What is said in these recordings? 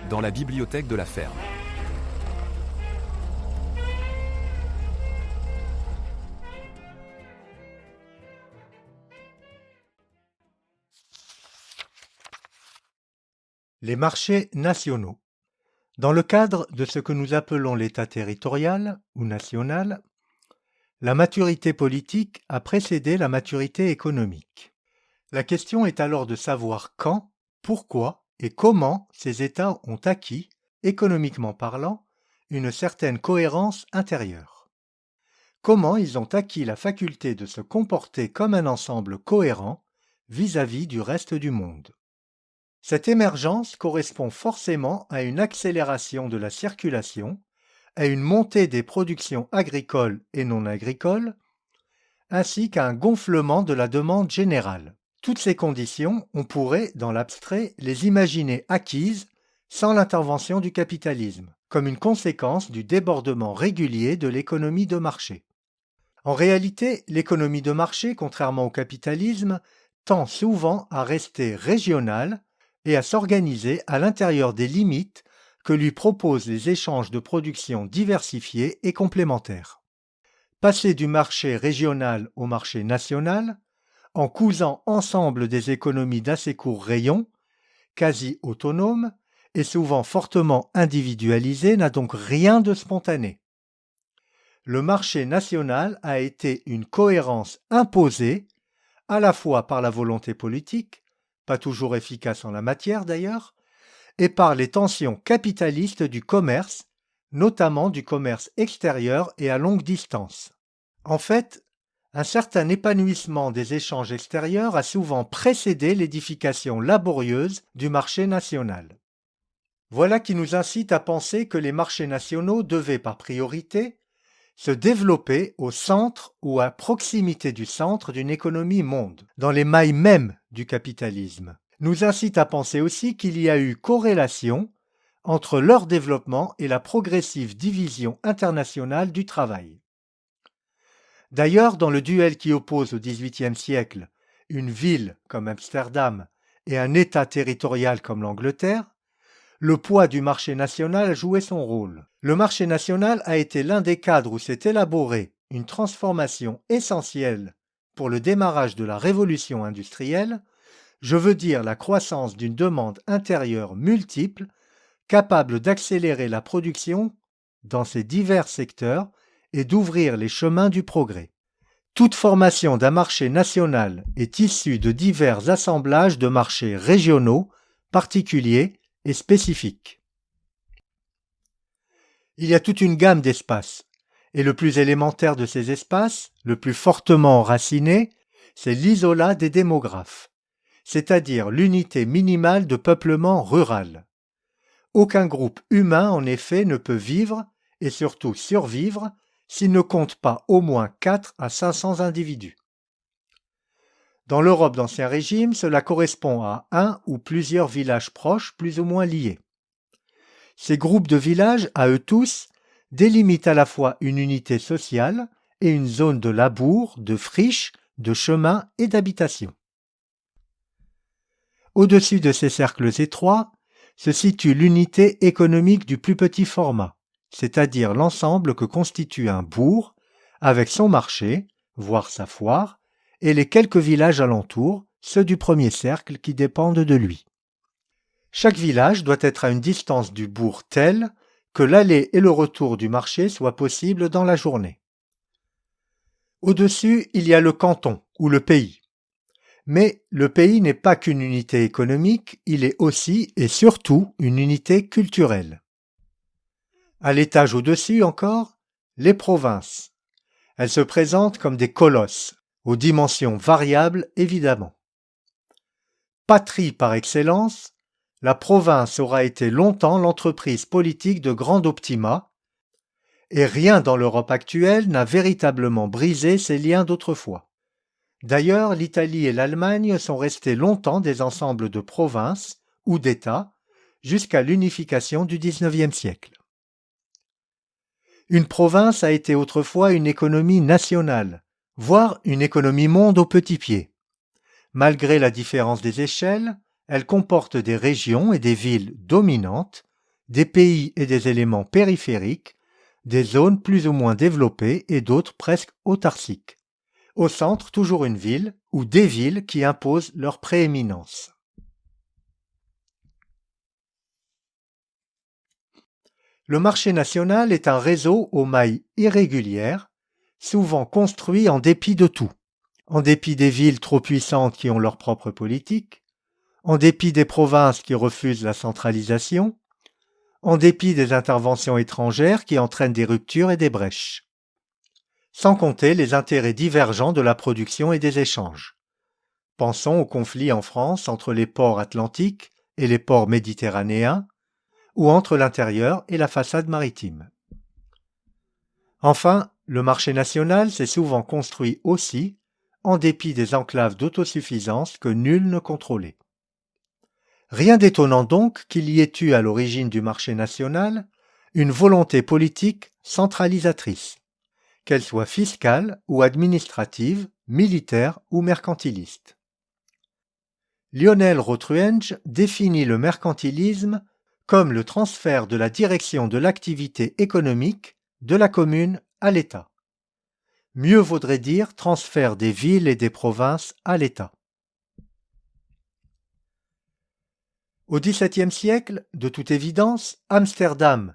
dans la bibliothèque de la ferme. Les marchés nationaux. Dans le cadre de ce que nous appelons l'État territorial ou national, la maturité politique a précédé la maturité économique. La question est alors de savoir quand, pourquoi et comment ces États ont acquis, économiquement parlant, une certaine cohérence intérieure. Comment ils ont acquis la faculté de se comporter comme un ensemble cohérent vis-à-vis du reste du monde. Cette émergence correspond forcément à une accélération de la circulation, à une montée des productions agricoles et non agricoles, ainsi qu'à un gonflement de la demande générale. Toutes ces conditions, on pourrait, dans l'abstrait, les imaginer acquises sans l'intervention du capitalisme, comme une conséquence du débordement régulier de l'économie de marché. En réalité, l'économie de marché, contrairement au capitalisme, tend souvent à rester régionale et à s'organiser à l'intérieur des limites que lui proposent les échanges de production diversifiés et complémentaires. Passer du marché régional au marché national, en cousant ensemble des économies d'assez court rayon, quasi autonomes et souvent fortement individualisées, n'a donc rien de spontané. Le marché national a été une cohérence imposée à la fois par la volonté politique, pas toujours efficace en la matière d'ailleurs, et par les tensions capitalistes du commerce, notamment du commerce extérieur et à longue distance. En fait, un certain épanouissement des échanges extérieurs a souvent précédé l'édification laborieuse du marché national. Voilà qui nous incite à penser que les marchés nationaux devaient par priorité se développer au centre ou à proximité du centre d'une économie monde, dans les mailles mêmes du capitalisme. Nous incite à penser aussi qu'il y a eu corrélation entre leur développement et la progressive division internationale du travail. D'ailleurs, dans le duel qui oppose au XVIIIe siècle une ville comme Amsterdam et un État territorial comme l'Angleterre, le poids du marché national a joué son rôle. Le marché national a été l'un des cadres où s'est élaborée une transformation essentielle pour le démarrage de la révolution industrielle, je veux dire la croissance d'une demande intérieure multiple, capable d'accélérer la production dans ces divers secteurs et d'ouvrir les chemins du progrès. Toute formation d'un marché national est issue de divers assemblages de marchés régionaux, particuliers et spécifiques. Il y a toute une gamme d'espaces, et le plus élémentaire de ces espaces, le plus fortement enraciné, c'est l'isolat des démographes, c'est-à-dire l'unité minimale de peuplement rural. Aucun groupe humain, en effet, ne peut vivre, et surtout survivre, s'il ne compte pas au moins 4 à 500 individus. Dans l'Europe d'Ancien Régime, cela correspond à un ou plusieurs villages proches plus ou moins liés. Ces groupes de villages, à eux tous, délimitent à la fois une unité sociale et une zone de labour, de friche, de chemin et d'habitation. Au-dessus de ces cercles étroits se situe l'unité économique du plus petit format, c'est-à-dire l'ensemble que constitue un bourg, avec son marché, voire sa foire, et les quelques villages alentours, ceux du premier cercle qui dépendent de lui. Chaque village doit être à une distance du bourg telle que l'aller et le retour du marché soient possibles dans la journée. Au-dessus, il y a le canton ou le pays. Mais le pays n'est pas qu'une unité économique, il est aussi et surtout une unité culturelle. À l'étage au-dessus encore, les provinces. Elles se présentent comme des colosses, aux dimensions variables évidemment. Patrie par excellence, la province aura été longtemps l'entreprise politique de grande optima, et rien dans l'Europe actuelle n'a véritablement brisé ces liens d'autrefois. D'ailleurs, l'Italie et l'Allemagne sont restées longtemps des ensembles de provinces ou d'États jusqu'à l'unification du XIXe siècle. Une province a été autrefois une économie nationale, voire une économie monde au petit pied. Malgré la différence des échelles, elle comporte des régions et des villes dominantes, des pays et des éléments périphériques, des zones plus ou moins développées et d'autres presque autarciques. Au centre, toujours une ville ou des villes qui imposent leur prééminence. Le marché national est un réseau aux mailles irrégulières, souvent construit en dépit de tout, en dépit des villes trop puissantes qui ont leur propre politique, en dépit des provinces qui refusent la centralisation, en dépit des interventions étrangères qui entraînent des ruptures et des brèches. Sans compter les intérêts divergents de la production et des échanges. Pensons au conflit en France entre les ports atlantiques et les ports méditerranéens, ou entre l'intérieur et la façade maritime. Enfin, le marché national s'est souvent construit aussi en dépit des enclaves d'autosuffisance que nul ne contrôlait. Rien d'étonnant donc qu'il y ait eu à l'origine du marché national une volonté politique centralisatrice, qu'elle soit fiscale ou administrative, militaire ou mercantiliste. Lionel Rothruenge définit le mercantilisme comme le transfert de la direction de l'activité économique de la commune à l'État. Mieux vaudrait dire transfert des villes et des provinces à l'État. Au XVIIe siècle, de toute évidence, Amsterdam,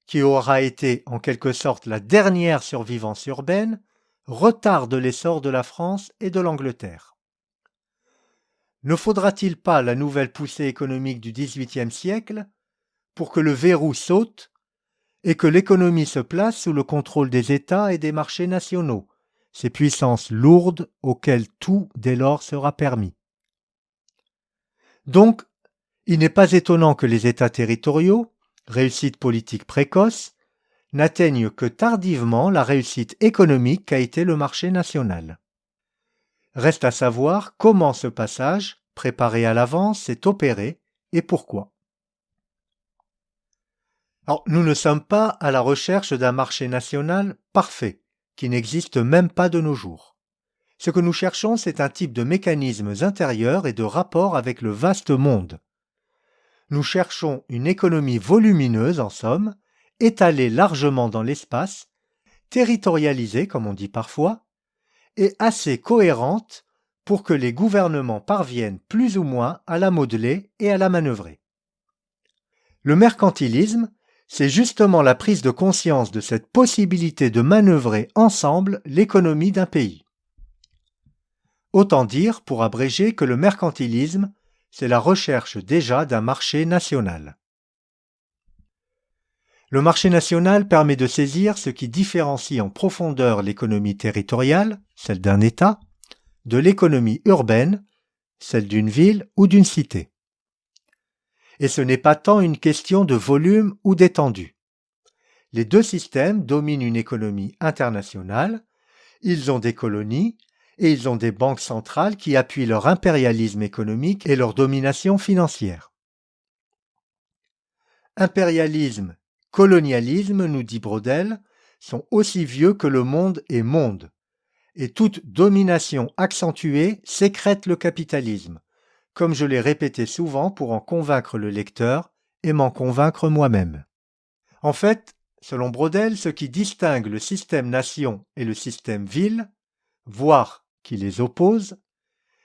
qui aura été en quelque sorte la dernière survivance urbaine, retarde l'essor de la France et de l'Angleterre. Ne faudra-t-il pas la nouvelle poussée économique du XVIIIe siècle pour que le verrou saute et que l'économie se place sous le contrôle des États et des marchés nationaux, ces puissances lourdes auxquelles tout dès lors sera permis? Donc, il n'est pas étonnant que les États territoriaux, réussite politique précoce, n'atteignent que tardivement la réussite économique qu'a été le marché national. Reste à savoir comment ce passage, préparé à l'avance, s'est opéré et pourquoi. Alors, nous ne sommes pas à la recherche d'un marché national parfait, qui n'existe même pas de nos jours. Ce que nous cherchons, c'est un type de mécanismes intérieurs et de rapports avec le vaste monde. Nous cherchons une économie volumineuse, en somme, étalée largement dans l'espace, territorialisée, comme on dit parfois, et assez cohérente pour que les gouvernements parviennent plus ou moins à la modeler et à la manœuvrer. Le mercantilisme, c'est justement la prise de conscience de cette possibilité de manœuvrer ensemble l'économie d'un pays. Autant dire, pour abréger, que le mercantilisme, c'est la recherche déjà d'un marché national. Le marché national permet de saisir ce qui différencie en profondeur l'économie territoriale, celle d'un État, de l'économie urbaine, celle d'une ville ou d'une cité. Et ce n'est pas tant une question de volume ou d'étendue. Les deux systèmes dominent une économie internationale, ils ont des colonies et ils ont des banques centrales qui appuient leur impérialisme économique et leur domination financière. Impérialisme, colonialisme, nous dit Braudel, sont aussi vieux que le monde est monde, et toute domination accentuée sécrète le capitalisme, comme je l'ai répété souvent pour en convaincre le lecteur et m'en convaincre moi-même. En fait, selon Braudel, ce qui distingue le système nation et le système ville, voire qui les oppose,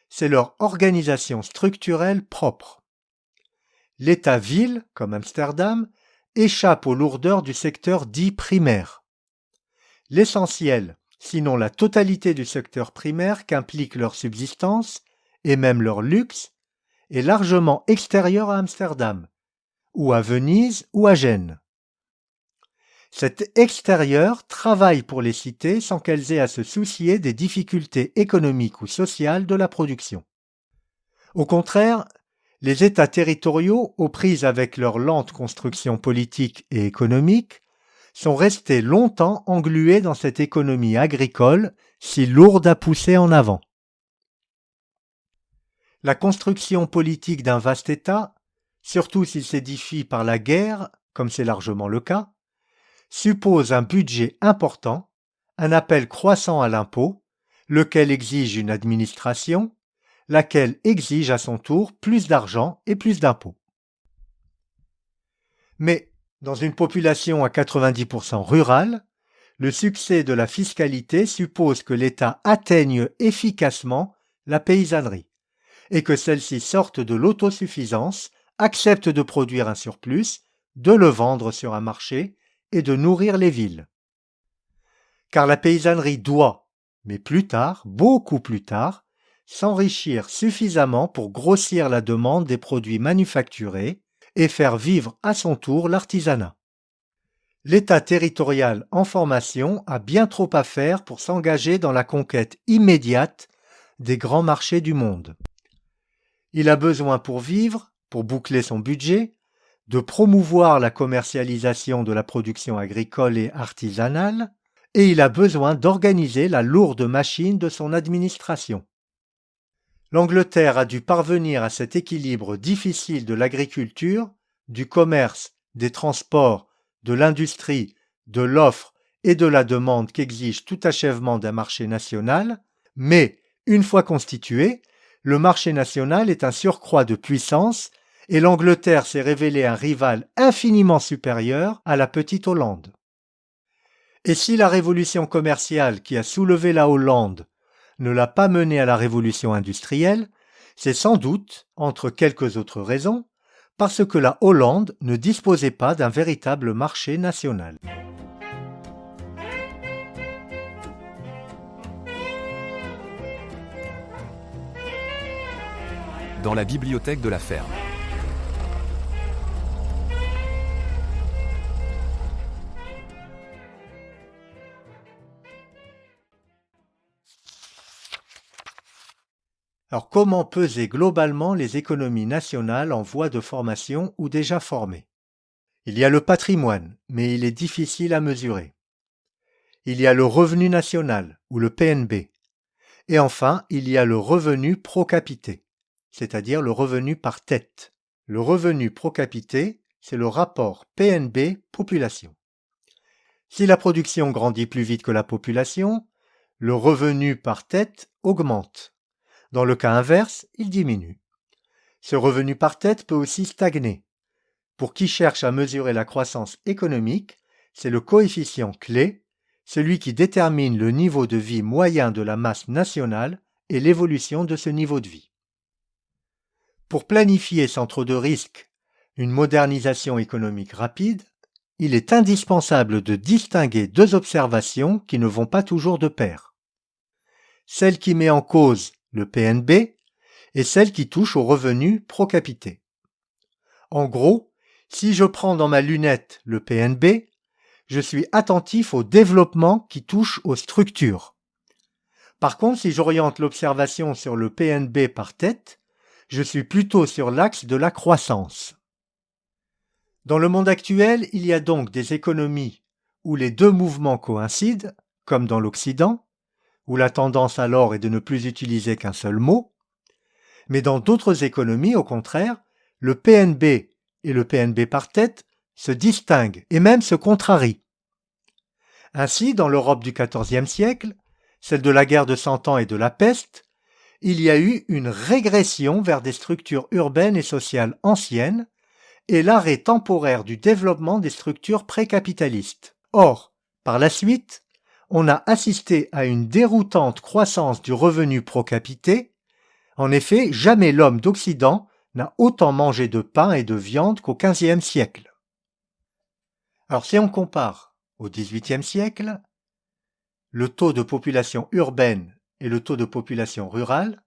c'est leur organisation structurelle propre. L'État-ville, comme Amsterdam, échappe aux lourdeurs du secteur dit primaire. L'essentiel, sinon la totalité du secteur primaire qu'implique leur subsistance, et même leur luxe, est largement extérieur à Amsterdam, ou à Venise ou à Gênes. Cet extérieur travaille pour les cités sans qu'elles aient à se soucier des difficultés économiques ou sociales de la production. Au contraire, les États territoriaux, aux prises avec leur lente construction politique et économique, sont restés longtemps englués dans cette économie agricole si lourde à pousser en avant. La construction politique d'un vaste État, surtout s'il s'édifie par la guerre, comme c'est largement le cas, suppose un budget important, un appel croissant à l'impôt, lequel exige une administration, laquelle exige à son tour plus d'argent et plus d'impôts. Mais Dans une population à 90% rurale, le succès de la fiscalité suppose que l'État atteigne efficacement la paysannerie et que celle-ci sorte de l'autosuffisance, accepte de produire un surplus, de le vendre sur un marché et de nourrir les villes. Car la paysannerie doit, mais plus tard, beaucoup plus tard, s'enrichir suffisamment pour grossir la demande des produits manufacturés et faire vivre à son tour l'artisanat. L'État territorial en formation a bien trop à faire pour s'engager dans la conquête immédiate des grands marchés du monde. Il a besoin pour vivre, pour boucler son budget, de promouvoir la commercialisation de la production agricole et artisanale, et il a besoin d'organiser la lourde machine de son administration. L'Angleterre a dû parvenir à cet équilibre difficile de l'agriculture, du commerce, des transports, de l'industrie, de l'offre et de la demande qu'exige tout achèvement d'un marché national, mais, une fois constitué, le marché national est un surcroît de puissance et l'Angleterre s'est révélée un rival infiniment supérieur à la petite Hollande. Et si la révolution commerciale qui a soulevé la Hollande ne l'a pas menée à la révolution industrielle, c'est sans doute, entre quelques autres raisons, parce que la Hollande ne disposait pas d'un véritable marché national. Dans la bibliothèque de la ferme. Alors comment peser globalement les économies nationales en voie de formation ou déjà formées? Il y a le patrimoine, mais il est difficile à mesurer. Il y a le revenu national, ou le PNB. Et enfin, il y a le revenu pro capite, c'est-à-dire le revenu par tête. Le revenu pro capite, c'est le rapport PNB-population. Si la production grandit plus vite que la population, le revenu par tête augmente. Dans le cas inverse, il diminue. Ce revenu par tête peut aussi stagner. Pour qui cherche à mesurer la croissance économique, c'est le coefficient clé, celui qui détermine le niveau de vie moyen de la masse nationale et l'évolution de ce niveau de vie. Pour planifier sans trop de risques une modernisation économique rapide, il est indispensable de distinguer deux observations qui ne vont pas toujours de pair. Celle qui met en cause le PNB et celle qui touche au revenu pro capite. En gros, si je prends dans ma lunette le PNB, je suis attentif au développement qui touche aux structures. Par contre, si j'oriente l'observation sur le PNB par tête, je suis plutôt sur l'axe de la croissance. Dans le monde actuel, il y a donc des économies où les deux mouvements coïncident, comme dans l'Occident, où la tendance alors est de ne plus utiliser qu'un seul mot, mais dans d'autres économies, au contraire, le PNB et le PNB par tête se distinguent et même se contrarient. Ainsi, dans l'Europe du XIVe siècle, celle de la guerre de Cent Ans et de la peste, il y a eu une régression vers des structures urbaines et sociales anciennes et l'arrêt temporaire du développement des structures précapitalistes. Or, par la suite, on a assisté à une déroutante croissance du revenu pro capite. En effet, jamais l'homme d'Occident n'a autant mangé de pain et de viande qu'au XVe siècle. Alors si on compare au XVIIIe siècle, le taux de population urbaine et le taux de population rurale,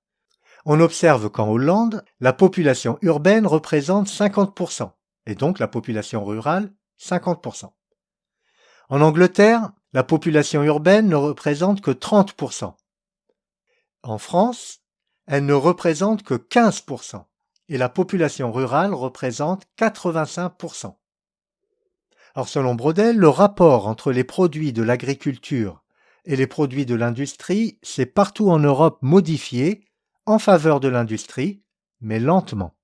on observe qu'en Hollande, la population urbaine représente 50%, et donc la population rurale 50%. En Angleterre, la population urbaine ne représente que 30%. En France, elle ne représente que 15%, et la population rurale représente 85%. Alors selon Braudel, le rapport entre les produits de l'agriculture et les produits de l'industrie s'est partout en Europe modifié en faveur de l'industrie, mais lentement.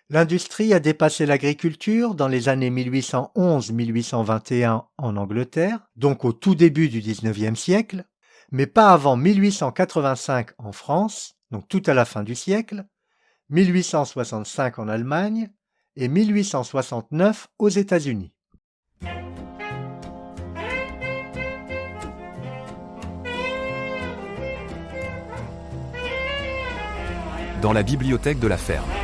L'industrie a dépassé l'agriculture dans les années 1811-1821 en Angleterre, donc au tout début du XIXe siècle, mais pas avant 1885 en France, donc tout à la fin du siècle, 1865 en Allemagne et 1869 aux États-Unis. dans la bibliothèque de la ferme.